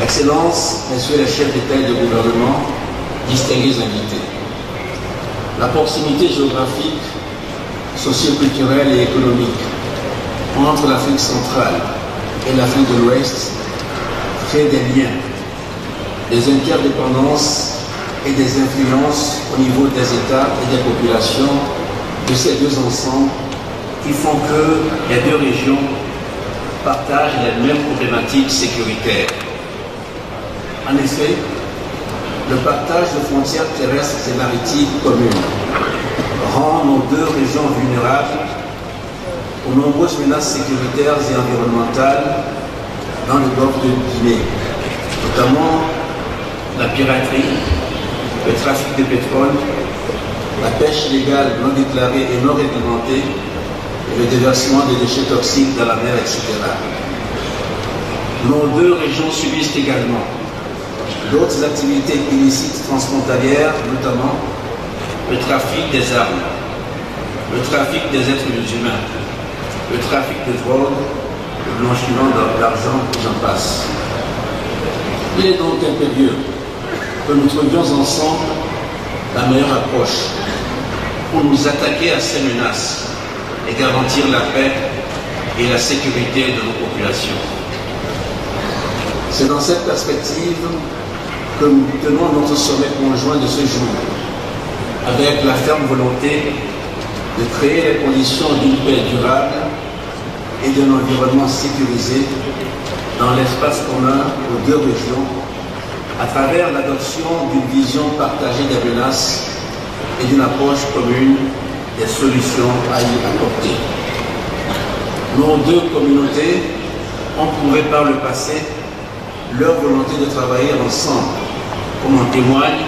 Excellences, Messieurs les chefs d'État et de gouvernement, distingués invités. La proximité géographique, socio-culturelle et économique entre l'Afrique centrale et l'Afrique de l'Ouest crée des liens, des interdépendances et des influences au niveau des États et des populations de ces deux ensembles qui font que les deux régions partagent les mêmes problématiques sécuritaires. En effet, le partage de frontières terrestres et maritimes communes rend nos deux régions vulnérables aux nombreuses menaces sécuritaires et environnementales dans le golfe de Guinée, notamment la piraterie, le trafic de pétrole, la pêche illégale non déclarée et non réglementée, et le déversement des déchets toxiques dans la mer, etc. Nos deux régions subissent également d'autres activités illicites transfrontalières, notamment le trafic des armes, le trafic des êtres humains, le trafic de drogue, le blanchiment d'argent, et j'en passe. Il est donc impérieux que nous trouvions ensemble la meilleure approche pour nous attaquer à ces menaces et garantir la paix et la sécurité de nos populations. C'est dans cette perspective que nous tenons notre sommet conjoint de ce jour, avec la ferme volonté de créer les conditions d'une paix durable et d'un environnement sécurisé dans l'espace commun aux deux régions, à travers l'adoption d'une vision partagée des menaces et d'une approche commune des solutions à y apporter. Nos deux communautés ont prouvé par le passé leur volonté de travailler ensemble, comme en témoigne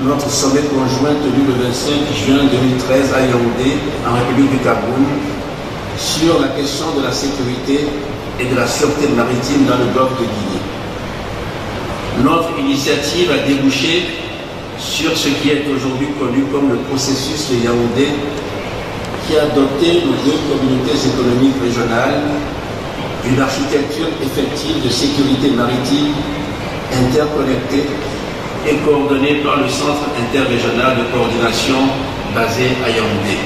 notre sommet conjoint tenu le 25 juin 2013 à Yaoundé, en République du Cameroun, sur la question de la sécurité et de la sûreté maritime dans le golfe de Guinée. Notre initiative a débouché sur ce qui est aujourd'hui connu comme le processus de Yaoundé, qui a doté nos deux communautés économiques régionales d'une architecture effective de sécurité maritime interconnectée et coordonnée par le Centre interrégional de coordination basé à Yaoundé.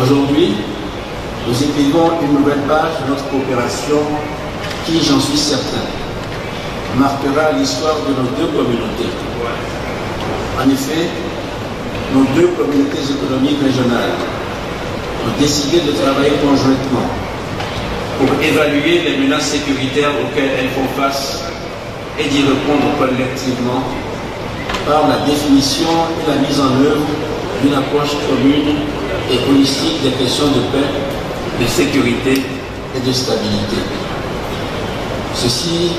Aujourd'hui, nous écrivons une nouvelle page de notre coopération qui, j'en suis certain, marquera l'histoire de nos deux communautés. En effet, nos deux communautés économiques régionales ont décidé de travailler conjointement pour évaluer les menaces sécuritaires auxquelles elles font face et d'y répondre collectivement par la définition et la mise en œuvre d'une approche commune et holistique des questions de paix, de sécurité et de stabilité. Ceci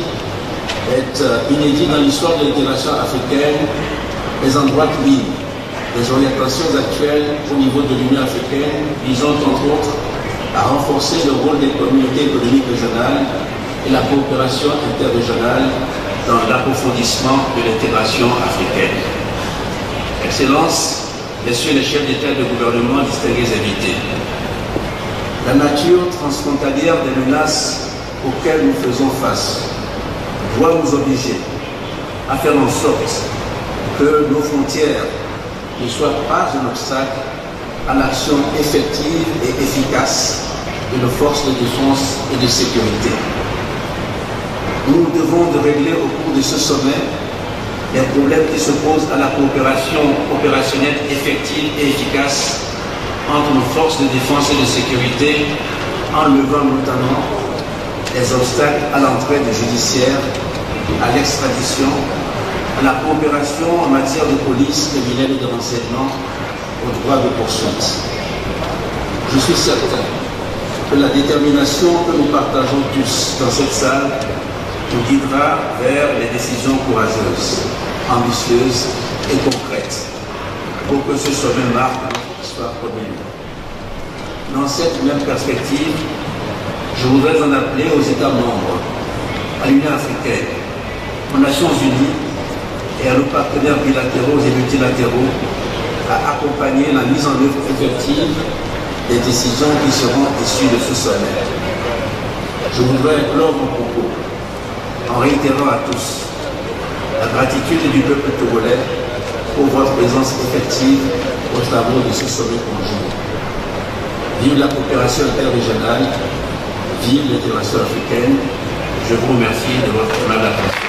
est inédit dans l'histoire de l'intégration africaine, les endroits ligne des orientations actuelles au niveau de l'Union africaine visant entre autres à renforcer le rôle des communautés économiques régionales et la coopération interrégionale dans l'approfondissement de l'intégration africaine. Excellences, Messieurs les chefs d'État et de gouvernement, distingués invités, la nature transfrontalière des menaces auxquelles nous faisons face doit nous obliger à faire en sorte que nos frontières ne soient pas un obstacle à l'action effective et efficace de nos forces de défense et de sécurité. Nous devons de régler au cours de ce sommet les problèmes qui se posent à la coopération opérationnelle effective et efficace entre nos forces de défense et de sécurité, en levant notamment les obstacles à l'entraide judiciaire, à l'extradition, à la coopération en matière de police criminelle et de renseignement, au droit de poursuite. Je suis certain que la détermination que nous partageons tous dans cette salle nous guidera vers les décisions courageuses, ambitieuses et concrètes pour que ce sommet marque notre histoire commune. Dans cette même perspective, je voudrais en appeler aux États membres, à l'Union africaine, aux Nations unies et à nos partenaires bilatéraux et multilatéraux à accompagner la mise en œuvre effective des décisions qui seront issues de ce sommet. Je voudrais clore mon propos en réitérant à tous la gratitude du peuple togolais pour votre présence effective aux travaux de ce sommet conjoint. Vive la coopération interrégionale, vive l'intégration africaine. Je vous remercie de votre aimable attention.